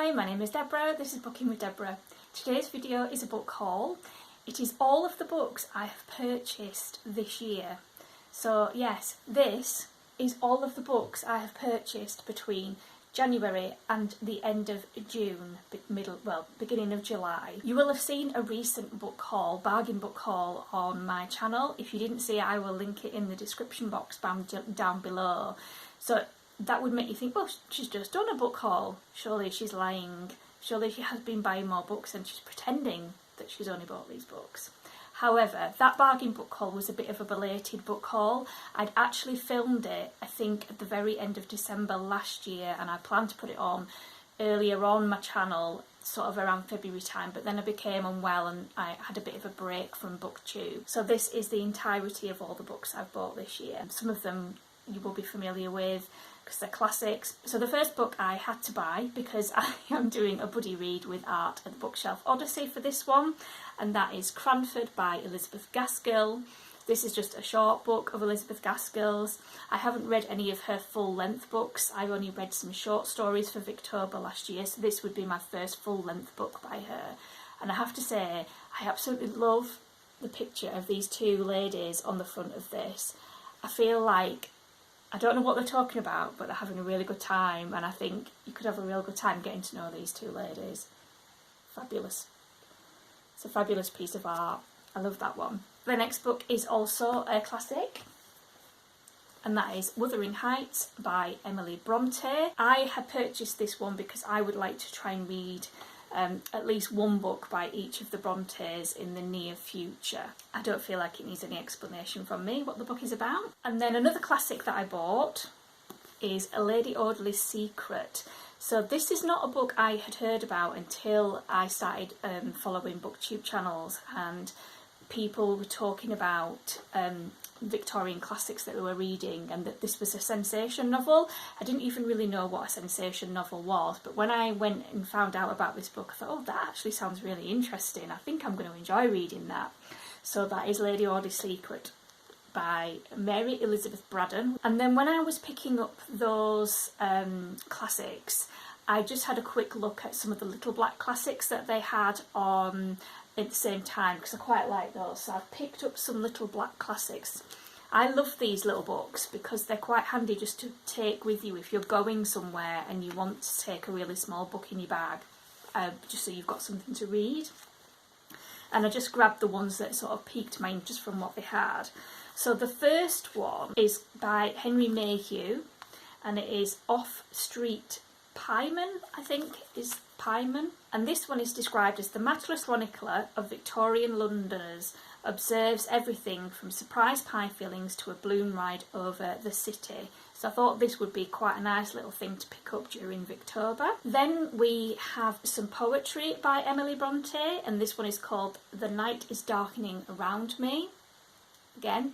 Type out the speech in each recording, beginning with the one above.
Hi, my name is Deborah, this is Booking with Deborah. Today's video is a book haul. It is all of the books I have purchased this year. So yes, this is all of the books I have purchased between January and the end of June, beginning of July. You will have seen a recent book haul, bargain book haul on my channel. If you didn't see it, I will link it in the description box down below. So that would make you think, well, she's just done a book haul. Surely she's lying. Surely she has been buying more books and she's pretending that she's only bought these books. However, that bargain book haul was a bit of a belated book haul. I'd actually filmed it, I think, at the very end of December last year, and I planned to put it on earlier on my channel, sort of around February time, but then I became unwell and I had a bit of a break from booktube. So this is the entirety of all the books I've bought this year. Some of them you will be familiar with because they're classics. So the first book I had to buy because I am doing a buddy read with Art at the Bookshelf Odyssey for this one, and that is Cranford by Elizabeth Gaskell. This is just a short book of Elizabeth Gaskell's. I haven't read any of her full-length books. I've only read some short stories for Victober last year, so this would be my first full-length book by her. And I have to say, I absolutely love the picture of these two ladies on the front of this. I feel like, I don't know what they're talking about, but they're having a really good time, and I think you could have a real good time getting to know these two ladies. Fabulous. It's a fabulous piece of art. I love that one. The next book is also a classic, and that is Wuthering Heights by Emily Bronte. I had purchased this one because I would like to try and read at least one book by each of the Brontes in the near future. I don't feel like it needs any explanation from me what the book is about. And then another classic that I bought is A Lady Audley's Secret. So this is not a book I had heard about until I started following booktube channels, and people were talking about Victorian classics that they were reading, and that this was a sensation novel. I didn't even really know what a sensation novel was, but when I went and found out about this book, I thought, oh, that actually sounds really interesting. I think I'm going to enjoy reading that. So that is Lady Audley's Secret by Mary Elizabeth Braddon. And then when I was picking up those classics, I just had a quick look at some of the little black classics that they had on at the same time, because I quite like those. So I've picked up some little black classics. I love these little books because they're quite handy just to take with you if you're going somewhere and you want to take a really small book in your bag, just so you've got something to read. And I just grabbed the ones that sort of piqued my interest from what they had. So the first one is by Henry Mayhew, and it is Off Street Pieman, I think is Pieman. And this one is described as the matchless chronicler of Victorian Londoners observes everything from surprise pie fillings to a balloon ride over the city. So I thought this would be quite a nice little thing to pick up during Victober. Then we have some poetry by Emily Bronte, and this one is called The Night is Darkening Around Me. Again,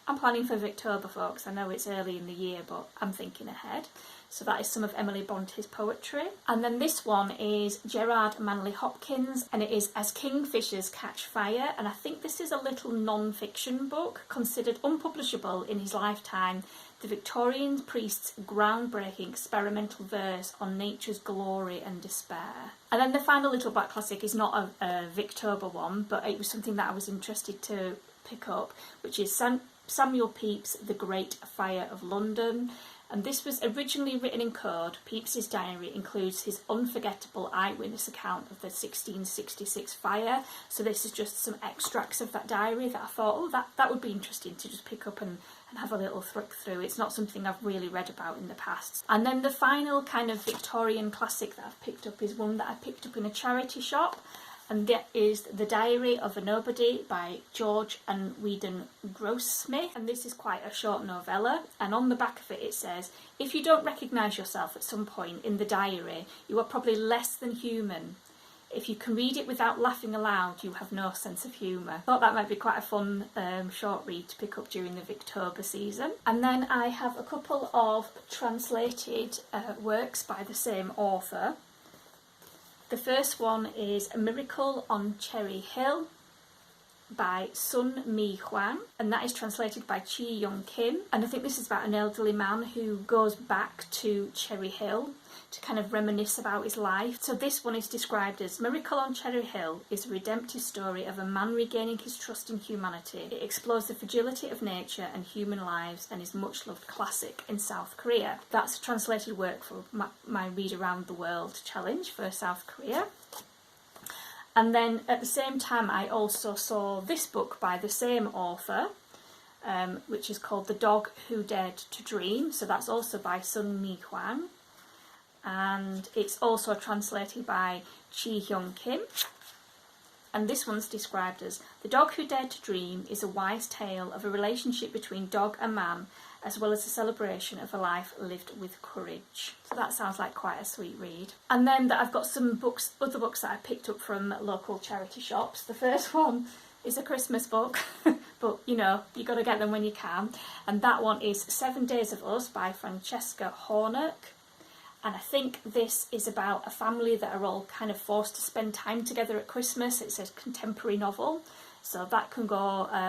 I'm planning for Victober, folks. I know it's early in the year, but I'm thinking ahead. So that is some of Emily Bronte's poetry. And then this one is Gerard Manley Hopkins, and it is As Kingfishers Catch Fire. And I think this is a little non-fiction book, considered unpublishable in his lifetime. The Victorian priest's groundbreaking experimental verse on nature's glory and despair. And then the final little black classic is not a Victober one, but it was something that I was interested to pick up, which is Samuel Pepys' The Great Fire of London. And this was originally written in code. Pepys's diary includes his unforgettable eyewitness account of the 1666 fire. So this is just some extracts of that diary that I thought, oh, that would be interesting to just pick up and have a little flick through. It's not something I've really read about in the past. And then the final kind of Victorian classic that I've picked up is one that I picked up in a charity shop, and that is The Diary of a Nobody by George and Whedon Grossmith. And this is quite a short novella, and on the back of it, it says, if you don't recognise yourself at some point in the diary, you are probably less than human. If you can read it without laughing aloud, you have no sense of humour. I thought that might be quite a fun short read to pick up during the Victober season. And then I have a couple of translated works by the same author. The first one is A Miracle on Cherry Hill by Sun Mi Hwang, and that is translated by Chi Young Kim. And I think this is about an elderly man who goes back to Cherry Hill to kind of reminisce about his life. So this one is described as Miracle on Cherry Hill is a redemptive story of a man regaining his trust in humanity. It explores the fragility of nature and human lives and is much loved classic in South Korea. That's a translated work for my Read Around the World challenge for South Korea. And then at the same time I also saw this book by the same author, which is called The Dog Who Dared to Dream. So that's also by Sun Mi Hwang. And it's also translated by Chi Hyung Kim. And this one's described as The Dog Who Dared to Dream is a wise tale of a relationship between dog and man, as well as a celebration of a life lived with courage. So that sounds like quite a sweet read. And then I've got some books, other books that I picked up from local charity shops. The first one is a Christmas book, but you know, you got to get them when you can. And that one is 7 Days of Us by Francesca Hornock. And I think this is about a family that are all kind of forced to spend time together at Christmas. It's a contemporary novel, so that can go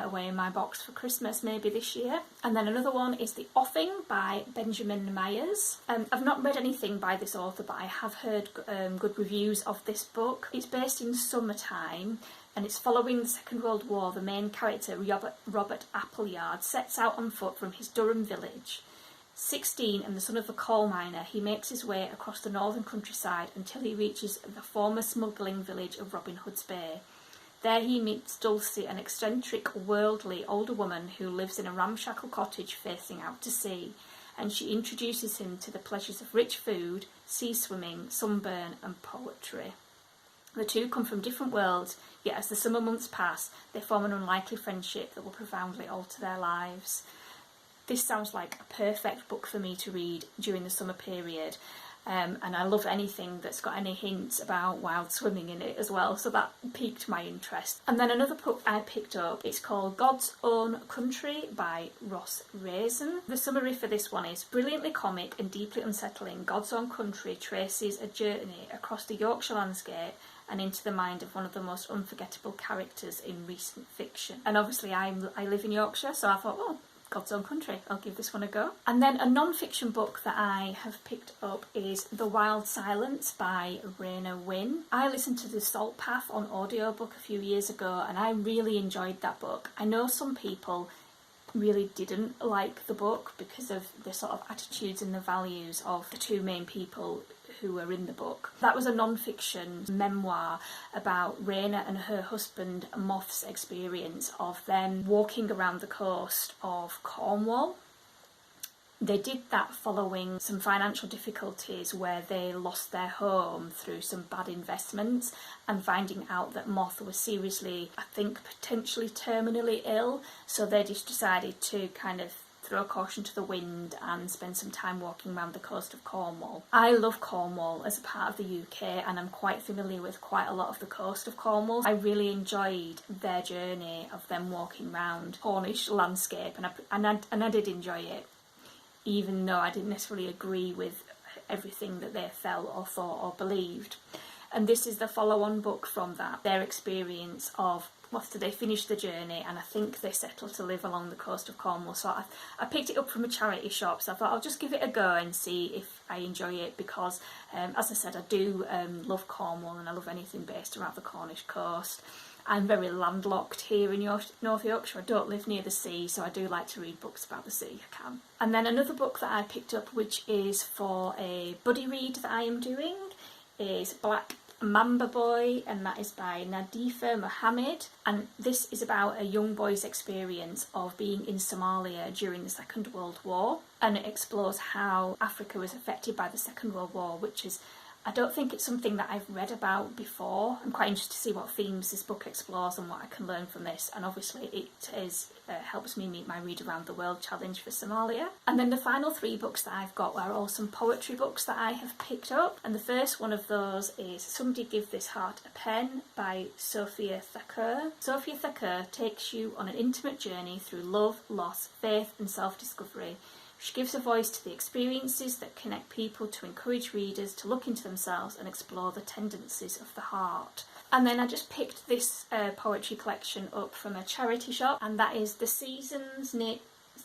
away in my box for Christmas maybe this year. And then another one is The Offing by Benjamin Myers. I've not read anything by this author, but I have heard good reviews of this book. It's based in summertime, and it's following the Second World War. The main character, Robert Appleyard, sets out on foot from his Durham village. 16 and the son of a coal miner, he makes his way across the northern countryside until he reaches the former smuggling village of Robin Hood's Bay. There he meets Dulcie, an eccentric, worldly older woman who lives in a ramshackle cottage facing out to sea, and she introduces him to the pleasures of rich food, sea swimming, sunburn and poetry. The two come from different worlds, yet as the summer months pass, they form an unlikely friendship that will profoundly alter their lives. This sounds like a perfect book for me to read during the summer period, and I love anything that's got any hints about wild swimming in it as well, so that piqued my interest. And then another book I picked up, it's called God's Own Country by Ross Raisin. The summary for this one is brilliantly comic and deeply unsettling. God's Own Country traces a journey across the Yorkshire landscape and into the mind of one of the most unforgettable characters in recent fiction. And obviously I live in Yorkshire, so I thought, well, God's Own Country, I'll give this one a go. And then a non-fiction book that I have picked up is The Wild Silence by Raina Wynn. I listened to The Salt Path on audiobook a few years ago and I really enjoyed that book. I know some people really didn't like the book because of the sort of attitudes and the values of the two main people who were in the book. That was a non-fiction memoir about Raina and her husband Moth's experience of them walking around the coast of Cornwall. They did that following some financial difficulties where they lost their home through some bad investments, and finding out that Moth was seriously, I think, potentially terminally ill, so they just decided to kind of throw caution to the wind and spend some time walking around the coast of Cornwall. I love Cornwall as a part of the UK and I'm quite familiar with quite a lot of the coast of Cornwall. I really enjoyed their journey of them walking around Cornish landscape, and I did enjoy it, even though I didn't necessarily agree with everything that they felt or thought or believed. And this is the follow-on book from that, their experience of after they finished the journey, and I think they settled to live along the coast of Cornwall. So I picked it up from a charity shop, so I thought I'll just give it a go and see if I enjoy it, because as I said, I do love Cornwall and I love anything based around the Cornish coast. I'm very landlocked here in North Yorkshire. I don't live near the sea, so I do like to read books about the sea if I can. And then another book that I picked up, which is for a buddy read that I am doing, is Black Mamba Boy, and that is by Nadifa Mohammed, and this is about a young boy's experience of being in Somalia during the Second World War, and it explores how Africa was affected by the Second World War, which is, I don't think it's something that I've read about before. I'm quite interested to see what themes this book explores and what I can learn from this, and obviously it helps me meet my Read Around the World challenge for Somalia. And then the final three books that I've got are all some poetry books that I have picked up, and the first one of those is Somebody Give This Heart a Pen by Sophia Thakur. Sophia Thakur takes you on an intimate journey through love, loss, faith and self-discovery. She gives a voice to the experiences that connect people to encourage readers to look into themselves and explore the tendencies of the heart. And then I just picked this poetry collection up from a charity shop, and that is The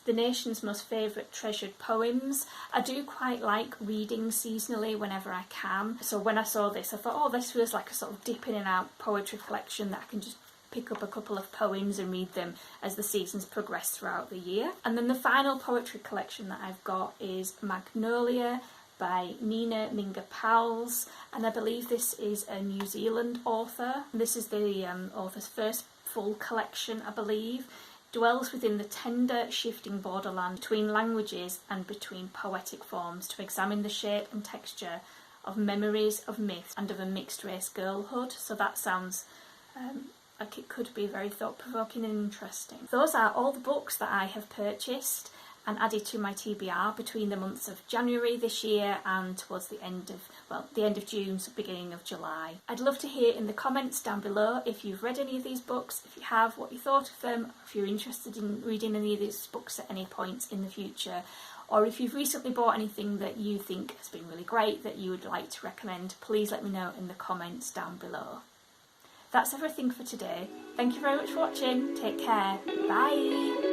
Nation's Most Favourite Treasured Poems. I do quite like reading seasonally whenever I can, so when I saw this I thought, oh, this was like a sort of dip in and out poetry collection that I can just pick up a couple of poems and read them as the seasons progress throughout the year. And then the final poetry collection that I've got is Magnolia by Nina Minga Powles, and I believe this is a New Zealand author. This is the author's first full collection, I believe. Dwells within the tender, shifting borderland between languages and between poetic forms to examine the shape and texture of memories, of myths, and of a mixed-race girlhood. So that sounds like it could be very thought-provoking and interesting. Those are all the books that I have purchased and added to my TBR between the months of January this year and towards the end of June, so beginning of July. I'd love to hear in the comments down below if you've read any of these books, if you have, what you thought of them, if you're interested in reading any of these books at any points in the future, or if you've recently bought anything that you think has been really great that you would like to recommend, please let me know in the comments down below. That's everything for today. Thank you very much for watching. Take care. Bye.